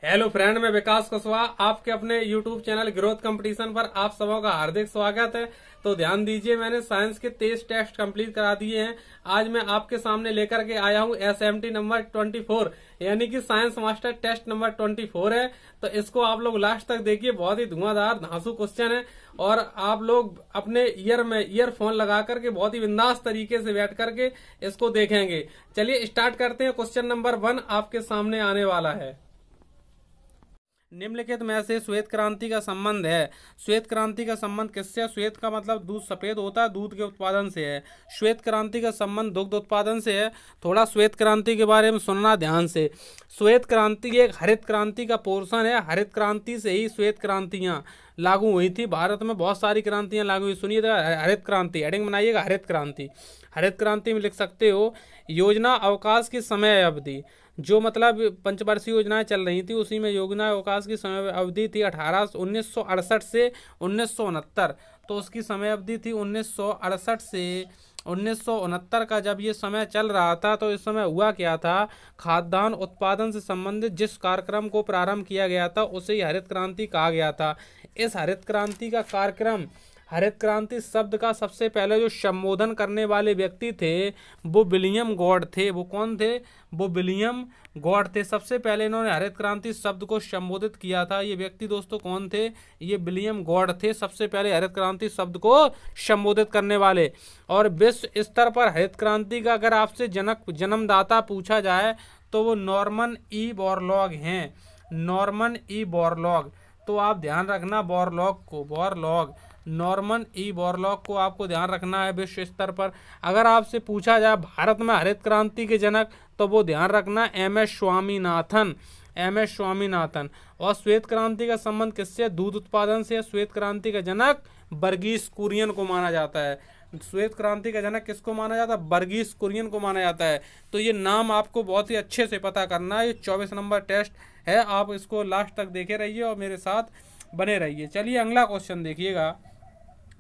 Hello friend, मैं विकास कुशवाहा आपके अपने यूट्यूब चैनल ग्रोथ कंपटीशन पर आप सबों का हार्दिक स्वागत है। तो ध्यान दीजिए, मैंने साइंस के 23 टेस्ट कंप्लीट करा दिए हैं। आज मैं आपके सामने लेकर के आया हूं एसएमटी नंबर 24, यानी कि साइंस मास्टर टेस्ट नंबर 24 है। तो इसको आप लोग लास्ट तक देखिए, बहुत ही धुआंधार धांसू क्वेश्चन है और आप लोग अपने ईयर में ईयरफोन लगा करके बहुत ही बिंदास तरीके से बैठ करके इसको देखेंगे। चलिए स्टार्ट करते हैं। क्वेश्चन नंबर 1 आपके सामने आने वाला है। निम्नलिखित में से श्वेत क्रांति का संबंध है। श्वेत क्रांति का संबंध किससे? श्वेत का मतलब दूध सफेद होता है, दूध के उत्पादन से है। श्वेत क्रांति का संबंध दुग्ध उत्पादन से है। थोड़ा श्वेत क्रांति के बारे में सुनना ध्यान से। श्वेत क्रांति एक हरित क्रांति का पोर्शन है। हरित क्रांति से ही श्वेत क्रांतियां लागू हुई थी। भारत में बहुत सारी क्रांतियां लागू हुई। सुनिए, हरित क्रांति हेडिंग बनाइएगा, हरित क्रांति। हरित क्रांति में लिख सकते हो योजना अवकाश की समय अवधि, जो मतलब पंचवर्षीय योजनाएं चल रही थी उसी में योजना अवकाश की समय अवधि थी 1968 से 1969। तो उसकी समय अवधि थी 1968 से 1969 का। जब ये समय चल रहा था तो इस समय हुआ क्या था, खाद्यान्न उत्पादन से संबंधित जिस कार्यक्रम को प्रारंभ किया गया था उसे ही हरित क्रांति कहा गया था। इस हरित क्रांति का कार्यक्रम, हरित क्रांति शब्द का सबसे पहले जो संबोधन करने वाले व्यक्ति थे वो विलियम गॉड थे। वो कौन थे? वो विलियम गॉड थे। सबसे पहले इन्होंने हरित क्रांति शब्द को संबोधित किया था। ये व्यक्ति दोस्तों कौन थे? ये विलियम गॉड थे, सबसे पहले हरित क्रांति शब्द को संबोधित करने वाले। और विश्व स्तर पर हरित क्रांति का अगर आपसे जन्मदाता पूछा जाए तो वो नॉर्मन ई बोरलॉग हैं। Norman E Borlaug. तो आप ध्यान रखना नॉर्मन ई बोरलॉग को आपको ध्यान रखना है विश्व स्तर पर। अगर आपसे पूछा जाए भारत में हरित क्रांति के जनक तो वो ध्यान रखना एमएस स्वामीनाथन। और श्वेत क्रांति का संबंध किससे? दूध उत्पादन से। श्वेत क्रांति का जनक वर्गीस कुरियन को माना जाता है। श्वेत क्रांति का जनक किसको माना जाता है? वर्गीस कुरियन को माना जाता है। तो ये नाम आपको बहुत ही अच्छे से पता करना है। ये 24 नंबर टेस्ट है, आप इसको लास्ट तक देखे रहिए और मेरे साथ बने रहिए। चलिए अगला क्वेश्चन देखिएगा।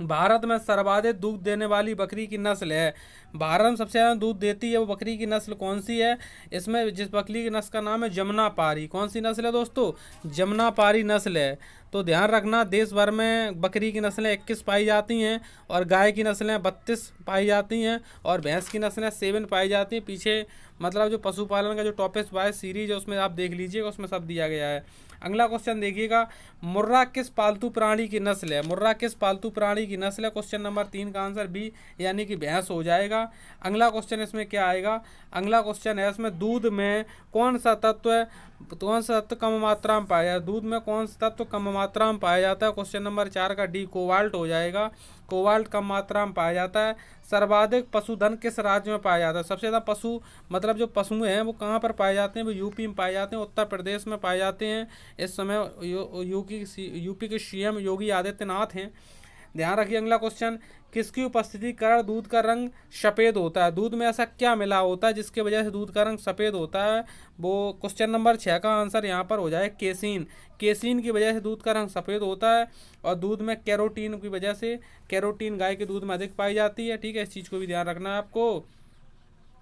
भारत में सर्वाधिक दूध देने वाली बकरी की नस्ल है। भारत में सबसे ज़्यादा दूध देती है वो बकरी की नस्ल कौन सी है? इसमें जिस बकरी की नस्ल का नाम है जमुनापारी। कौन सी नस्ल है दोस्तों? जमुनापारी नस्ल है। तो ध्यान रखना, देश भर में बकरी की नस्लें 21 पाई जाती हैं और गाय की नस्लें 32 पाई जाती हैं और भैंस की नस्लें 7 पाई जाती हैं। पीछे मतलब जो पशुपालन का जो टॉपिक वाइज सीरीज है उसमें आप देख लीजिएगा, उसमें सब दिया गया है। अगला क्वेश्चन देखिएगा, मुर्रा किस पालतू प्राणी की नस्ल है? मुर्रा किस पालतू प्राणी की नस्ल है? क्वेश्चन नंबर 3 का आंसर बी, यानी कि भैंस हो जाएगा। अगला क्वेश्चन इसमें क्या आएगा? अगला क्वेश्चन है इसमें दूध में कौन सा तत्व है, कौन सा तत्व कम मात्रा में पाया जाता है? दूध में कौन सा तत्व कम मात्रा में पाया जाता है? क्वेश्चन नंबर 4 का डी, कोबाल्ट हो जाएगा। कोबाल्ट कम मात्रा में पाया जाता है। सर्वाधिक पशुधन किस राज्य में पाया जाता है? सबसे ज़्यादा पशु मतलब जो पशु हैं वो कहाँ पर पाए जाते हैं? वो यूपी में पाए जाते हैं, उत्तर प्रदेश में पाए जाते हैं। इस समय यूपी के सीएम योगी आदित्यनाथ हैं। ध्यान रखिए। अगला क्वेश्चन, किसकी उपस्थिति कारण दूध का रंग सफ़ेद होता है? दूध में ऐसा क्या मिला होता है जिसकी वजह से दूध का रंग सफ़ेद होता है? वो क्वेश्चन नंबर 6 का आंसर यहाँ पर हो जाए केसीन। केसीन की वजह से दूध का रंग सफ़ेद होता है। और दूध में कैरोटीन की वजह से, कैरोटीन गाय के दूध में अधिक पाई जाती है। ठीक है, इस चीज़ को भी ध्यान रखना है आपको।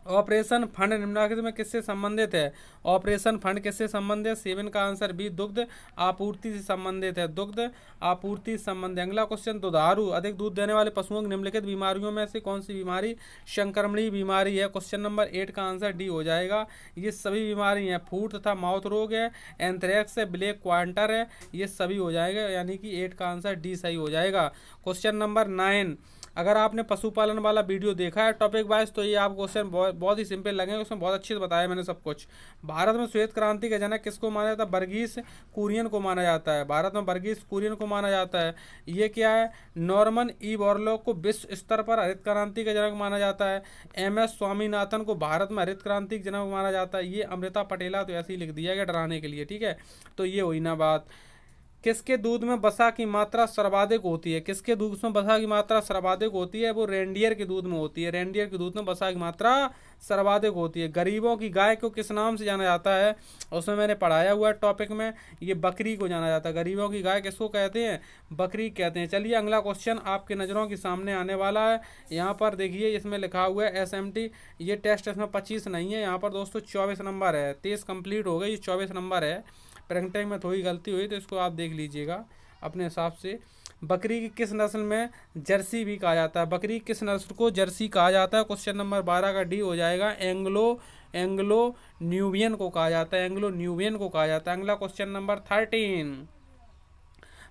ऑपरेशन फंड निम्नलिखित में किससे संबंधित है? ऑपरेशन फंड किससे संबंधित है? 7 का आंसर बी, दुग्ध आपूर्ति से संबंधित है। दुग्ध आपूर्ति से संबंधित। अगला क्वेश्चन, दुधारू अधिक दूध देने वाले पशुओं की निम्नलिखित बीमारियों में से कौन सी बीमारी संक्रमणीय बीमारी है? क्वेश्चन नंबर 8 का आंसर डी हो जाएगा। ये सभी बीमारी हैं, फूट तथा माउथ रोग है, एंथ्रेक्स है, ब्लैक क्वार्टर है, ये सभी हो जाएगा, यानी कि 8 का आंसर डी सही हो जाएगा। क्वेश्चन नंबर 9, अगर आपने पशुपालन वाला वीडियो देखा है टॉपिक वाइज तो ये आप क्वेश्चन बहुत ही सिंपल लगेंगे, उसमें बहुत अच्छे से बताया मैंने सब कुछ। भारत में श्वेत क्रांति का जनक किसको माना जाता है? वर्गीस कुरियन को माना जाता है। भारत में वर्गीस कुरियन को माना जाता है। ये क्या है? नॉर्मन ई बोरलॉग को विश्व स्तर पर हरित क्रांति का जनक माना जाता है। एमएस स्वामीनाथन को भारत में हरित क्रांति का जनक माना जाता है। ये अमृता पटेला तो ऐसे ही लिख दिया गया डराने के लिए। ठीक है, तो ये हुई ना बात। किसके दूध में वसा की मात्रा सर्वाधिक होती है? किसके दूध में वसा की मात्रा सर्वाधिक होती है? वो रेंडियर के दूध में होती है। रेंडियर के दूध में वसा की मात्रा सर्वाधिक होती है। गरीबों की गाय को किस नाम से जाना जाता है? उसमें मैंने पढ़ाया हुआ है टॉपिक में, ये बकरी को जाना जाता है। गरीबों की गाय किसको कहते हैं? बकरी कहते हैं। चलिए अगला क्वेश्चन आपके नज़रों के सामने आने वाला है। यहाँ पर देखिए, इसमें लिखा हुआ है एसएमटी। ये टेस्ट इसमें 25 नहीं है, यहाँ पर दोस्तों 24 नंबर है। 23 कंप्लीट हो गई, 24 नंबर है। प्रिंटिंग में थोड़ी गलती हुई तो इसको आप देख लीजिएगा अपने हिसाब से। बकरी की किस नस्ल में जर्सी भी कहा जाता है? बकरी किस नस्ल को जर्सी कहा जाता है? क्वेश्चन नंबर 12 का डी हो जाएगा। एंग्लो न्यूबियन को कहा जाता है, एंग्लो न्यूबियन को कहा जाता है। अगला क्वेश्चन नंबर 13,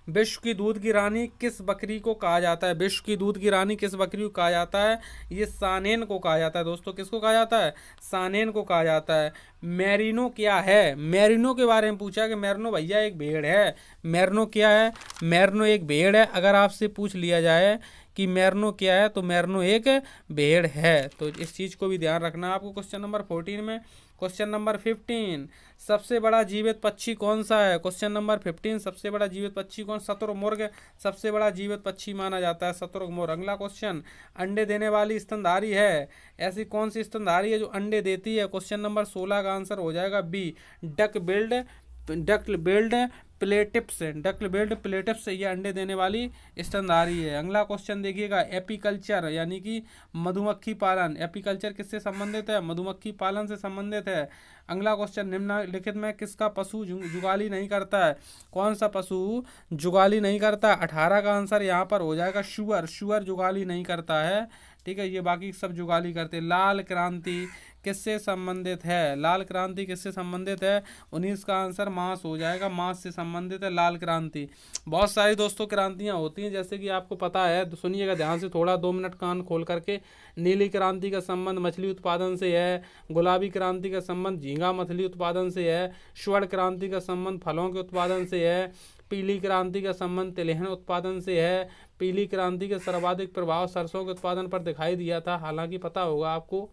विश्व की दूध की रानी किस बकरी को कहा जाता है? विश्व की दूध की रानी किस बकरी को कहा जाता है? ये सानेन को कहा जाता है दोस्तों। किसको कहा जाता है? सानेन को कहा जाता है। मेरिनो क्या है? मेरिनो के बारे में पूछा कि मेरिनो भैया एक भेड़ है। मेरिनो क्या है? मेरिनो एक भेड़ है। अगर आपसे पूछ लिया जाए कि मेरिनो क्या है तो मेरिनो एक भेड़ है। तो इस चीज़ को भी ध्यान रखना आपको क्वेश्चन नंबर 14 में। क्वेश्चन नंबर 15, सबसे बड़ा जीवित पक्षी कौन सा है? क्वेश्चन नंबर 15, सबसे बड़ा जीवित पक्षी कौन? शतुरमुर्ग सबसे बड़ा जीवित पक्षी माना जाता है, शतुरमुर्ग। अगला क्वेश्चन, अंडे देने वाली स्तनधारी है, ऐसी कौन सी स्तनधारी है जो अंडे देती है? क्वेश्चन नंबर 16 का आंसर हो जाएगा बी, डक बिल्ड प्लेटिप्स ये अंडे देने वाली स्तनधारी है। अगला क्वेश्चन देखिएगा, एपीकल्चर यानी कि मधुमक्खी पालन, एपीकल्चर किससे संबंधित है? मधुमक्खी पालन से संबंधित है। अगला क्वेश्चन, निम्नलिखित में किसका पशु जुगाली नहीं करता है? कौन सा पशु जुगाली नहीं करता? 18 का आंसर यहाँ पर हो जाएगा शुअर जुगाली नहीं करता है, ठीक है। ये बाकी सब जुगाली करते हैं। लाल क्रांति किससे संबंधित है? लाल क्रांति किससे संबंधित है? 19 का आंसर मांस हो जाएगा, मांस से संबंधित है लाल क्रांति। बहुत सारी दोस्तों क्रांतियां होती हैं, जैसे कि आपको पता है, तो सुनिएगा ध्यान से थोड़ा, 2 मिनट कान खोल करके। नीली क्रांति का संबंध मछली उत्पादन से है, गुलाबी क्रांति का संबंध झींगा मछली उत्पादन से है, स्वर्ण क्रांति का संबंध फलों के उत्पादन से है, पीली क्रांति का संबंध तिलहन उत्पादन से है, पीली क्रांति का सर्वाधिक प्रभाव सरसों के उत्पादन पर दिखाई दिया था, हालांकि पता होगा आपको।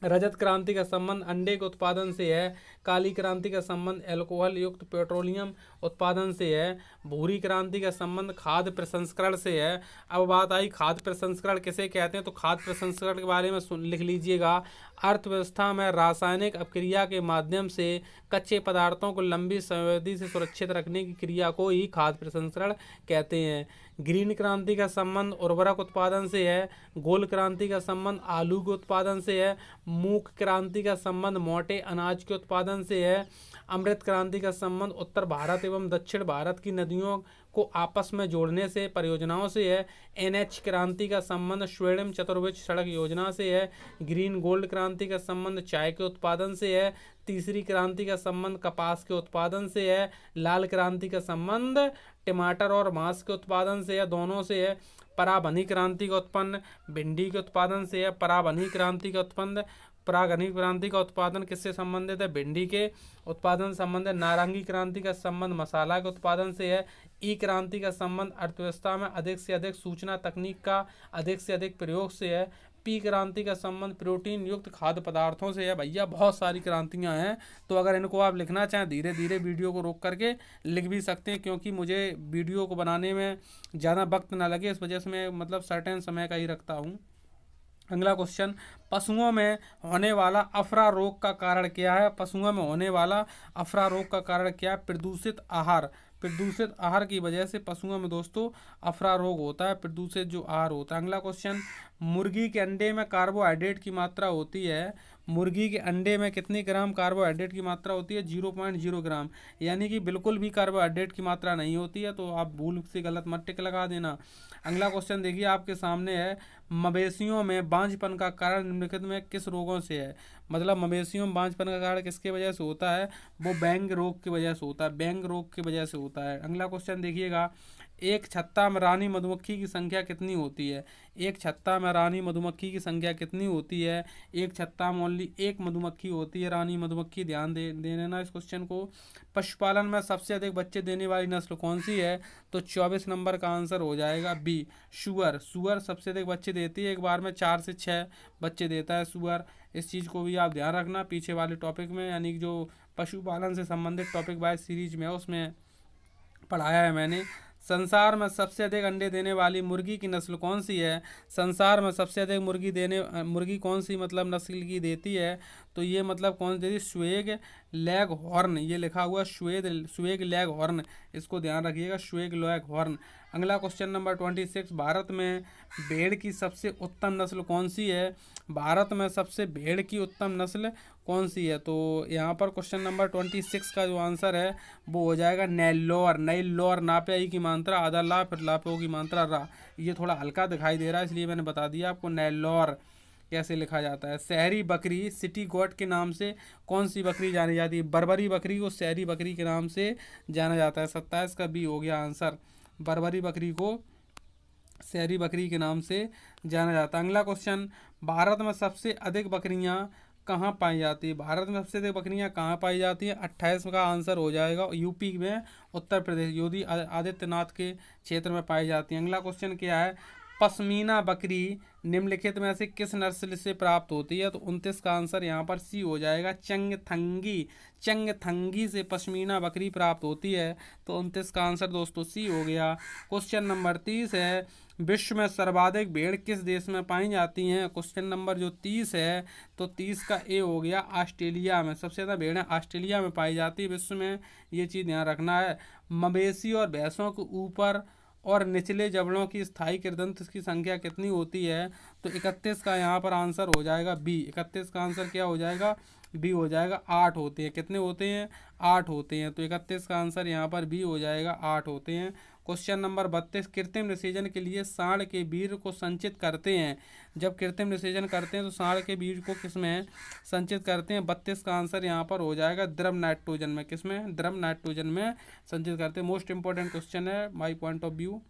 रजत क्रांति का संबंध अंडे के उत्पादन से है, काली क्रांति का संबंध अल्कोहल युक्त पेट्रोलियम उत्पादन से है, भूरी क्रांति का संबंध खाद्य प्रसंस्करण से है। अब बात आई खाद्य प्रसंस्करण किसे कहते हैं, तो खाद्य प्रसंस्करण के बारे में लिख लीजिएगा, अर्थव्यवस्था में रासायनिक अपक्रिया के माध्यम से कच्चे पदार्थों को लंबी समयावधि से सुरक्षित रखने की क्रिया को ही खाद्य प्रसंस्करण कहते हैं। ग्रीन क्रांति का संबंध उर्वरक उत्पादन से है, गोल क्रांति का संबंध आलू के उत्पादन से है, मूक क्रांति का संबंध मोटे अनाज के उत्पादन से है, अमृत क्रांति का संबंध उत्तर भारत एवं दक्षिण भारत की नदियों को आपस में जोड़ने से परियोजनाओं से है, NH क्रांति का संबंध स्वर्णिम चतुर्भुज सड़क योजना से है, ग्रीन गोल्ड क्रांति का संबंध चाय के उत्पादन से है, तीसरी क्रांति का संबंध कपास के उत्पादन से है, लाल क्रांति का संबंध टमाटर और मांस के उत्पादन से है, दोनों से है, पराभनी क्रांति का उत्पन्न भिंडी के उत्पादन से है, पराभनी क्रांति का उत्पन्न परागनी क्रांति का उत्पादन किससे संबंधित है? भिंडी के उत्पादन संबंधित। नारंगी क्रांति का संबंध मसाला के उत्पादन से है। ई क्रांति का संबंध अर्थव्यवस्था में अधिक से अधिक सूचना तकनीक का अधिक से अधिक प्रयोग से है। पी क्रांति का संबंध प्रोटीन युक्त खाद्य पदार्थों से है। भैया बहुत सारी क्रांतियां हैं, तो अगर इनको आप लिखना चाहें धीरे धीरे वीडियो को रोक करके लिख भी सकते हैं, क्योंकि मुझे वीडियो को बनाने में ज़्यादा वक्त ना लगे, इस वजह से मैं मतलब सर्टेन समय का ही रखता हूँ। अगला क्वेश्चन, पशुओं में होने वाला अफरा रोग का कारण क्या है? पशुओं में होने वाला अफरा रोग का कारण क्या है? प्रदूषित आहार की वजह से पशुओं में दोस्तों अफरा रोग होता है, प्रदूषित जो आहार होता है। अगला क्वेश्चन, मुर्गी के अंडे में कार्बोहाइड्रेट की मात्रा होती है, मुर्गी के अंडे में कितनी ग्राम कार्बोहाइड्रेट की मात्रा होती है? 0.0 ग्राम, यानी कि बिल्कुल भी कार्बोहाइड्रेट की मात्रा नहीं होती है, तो आप भूल से गलत मत टिक लगा देना। अगला क्वेश्चन देखिए आपके सामने है, मवेशियों में बांझपन का कारण निम्नलिखित में किस रोगों से है? मतलब मवेशियों में बांझपन का कारण किसके वजह से होता है? वो बैंग रोग की वजह से होता है, बैंग रोग की वजह से होता है। अगला क्वेश्चन देखिएगा, एक छत्ता में रानी मधुमक्खी की संख्या कितनी होती है? एक छत्ता में रानी मधुमक्खी की संख्या कितनी होती है? एक छत्ता में ओनली एक मधुमक्खी होती है, रानी मधुमक्खी। ध्यान दे लेना इस क्वेश्चन को। पशुपालन में सबसे अधिक बच्चे देने वाली नस्ल कौन सी है? तो 24 नंबर का आंसर हो जाएगा बी, सुअर। सुअर सबसे अधिक बच्चे देती है, एक बार में 4 से 6 बच्चे देता है सुअर। इस चीज़ को भी आप ध्यान रखना पीछे वाले टॉपिक में, यानी कि जो पशुपालन से संबंधित टॉपिक वाइज सीरीज में है उसमें पढ़ाया है मैंने। संसार में सबसे अधिक अंडे देने वाली मुर्गी की नस्ल कौन सी है? संसार में सबसे अधिक मुर्गी कौन सी मतलब नस्ल की देती है? तो ये मतलब कौन सी देती है? स्वेग लैग हॉर्न, ये लिखा हुआ स्वेग लैग हॉर्न, इसको ध्यान रखिएगा, स्वेग लैग हॉर्न। अगला क्वेश्चन नंबर 26, भारत में भेड़ की सबसे उत्तम नस्ल कौन सी है? भारत में सबसे भेड़ की उत्तम नस्ल कौन सी है? तो यहाँ पर क्वेश्चन नंबर 26 का जो आंसर है वो हो जाएगा नेल्लोर। नेल्लोर, नापे ई की मात्रा आधा ला, फिर लापो की मात्रा रा। ये थोड़ा हल्का दिखाई दे रहा है इसलिए मैंने बता दिया आपको नेल्लोर कैसे लिखा जाता है। शहरी बकरी, सिटी गोट के नाम से कौन सी बकरी जानी जाती है? बर्बरी बकरी को शहरी बकरी के नाम से जाना जाता है। 27 का बी हो गया आंसर। बर्बरी बकरी को शहरी बकरी के नाम से जाना जाता है। अगला क्वेश्चन, भारत में सबसे अधिक बकरियां कहाँ पाई जाती है? भारत में सबसे अधिक बकरियां कहाँ पाई जाती हैं? 28 का आंसर हो जाएगा यूपी में, उत्तर प्रदेश, योगी आदित्यनाथ के क्षेत्र में पाई जाती है। अगला क्वेश्चन क्या है? पश्मीना बकरी निम्नलिखित में से किस नस्ल से प्राप्त होती है? तो 29 का आंसर यहाँ पर सी हो जाएगा, चंगथंगी। चंगथंगी से पश्मीना बकरी प्राप्त होती है। तो 29 का आंसर दोस्तों सी हो गया। क्वेश्चन नंबर 30 है, विश्व में सर्वाधिक भेड़ किस देश में पाई जाती हैं? क्वेश्चन नंबर जो 30 है, तो 30 का ए हो गया, ऑस्ट्रेलिया में। सबसे ज़्यादा भेड़ें ऑस्ट्रेलिया में पाई जाती है विश्व में, ये चीज़ ध्यान रखना है। मवेशी और भैंसों के ऊपर और निचले जबड़ों की स्थायी कृदंत की संख्या कितनी होती है? तो 31 का यहाँ पर आंसर हो जाएगा बी। 31 का आंसर क्या हो जाएगा? बी हो जाएगा, 8 होते हैं। कितने होते हैं? 8 होते हैं। तो 31 का आंसर यहाँ पर बी हो जाएगा, 8 होते हैं। क्वेश्चन नंबर 32, कृत्रिम निषेचन के लिए सांड के वीर्य को संचित करते हैं। जब कृत्रिम निषेचन करते हैं तो सांड के वीर्य को किसमें संचित करते हैं? 32 का आंसर यहाँ पर हो जाएगा द्रव नाइट्रोजन में। किसमें? द्रव नाइट्रोजन में संचित करते हैं। मोस्ट इंपॉर्टेंट क्वेश्चन है my point of view.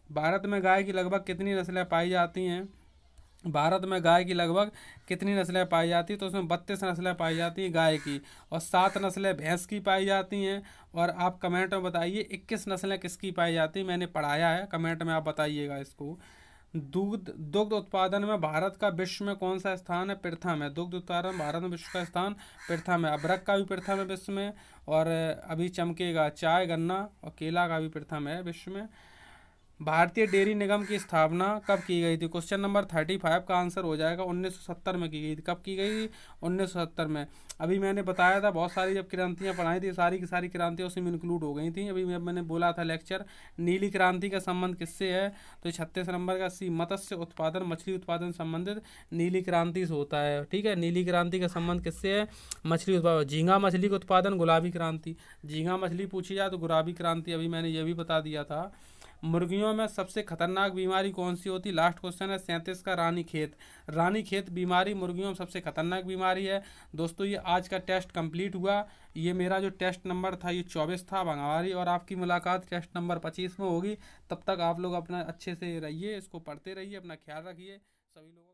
Bharat में गाय की लगभग कितनी नस्लें पाई जाती हैं? भारत में गाय की लगभग कितनी नस्लें पाई जाती हैं? तो उसमें 32 नस्लें पाई जाती हैं गाय की, और 7 नस्लें भैंस की पाई जाती हैं। और आप कमेंट में बताइए 21 नस्लें किसकी पाई जाती हैं? मैंने पढ़ाया है, कमेंट में आप बताइएगा इसको। दुग्ध उत्पादन में भारत का विश्व में कौन सा स्थान है? प्रथम है। दुग्ध उत्पादन भारत में विश्व का स्थान प्रथम है। अदरक का भी प्रथम है विश्व में, और अभी चमकेगा चाय, गन्ना और केला का भी प्रथम है विश्व में। भारतीय डेयरी निगम की स्थापना कब की गई थी? क्वेश्चन नंबर 35 का आंसर हो जाएगा 1970 में की गई थी। कब की गई थी? 1970 में। अभी मैंने बताया था बहुत सारी जब क्रांतियाँ पढ़ाई थी, सारी की सारी क्रांतियाँ उसी में इंक्लूड हो गई थी। अभी मैंने बोला था लेक्चर, नीली क्रांति का संबंध किससे है? तो 36 नंबर का सी, मत्स्य उत्पादन, मछली उत्पादन संबंधित नीली क्रांति से होता है। ठीक है, नीली क्रांति का संबंध किससे है? मछली उत्पादन। झींगा मछली का उत्पादन गुलाबी क्रांति। झींगा मछली पूछी जाए तो गुलाबी क्रांति। अभी मैंने ये भी बता दिया था। मुर्गियों में सबसे खतरनाक बीमारी कौन सी होती? लास्ट क्वेश्चन है 37 का, रानीखेत। रानीखेत बीमारी मुर्गियों में सबसे खतरनाक बीमारी है। दोस्तों ये आज का टेस्ट कंप्लीट हुआ। ये मेरा जो टेस्ट नंबर था ये 24 था भंगावारी, और आपकी मुलाकात टेस्ट नंबर 25 में होगी। तब तक आप लोग अपना अच्छे से रहिए, इसको पढ़ते रहिए, अपना ख्याल रखिए। सभी लोगों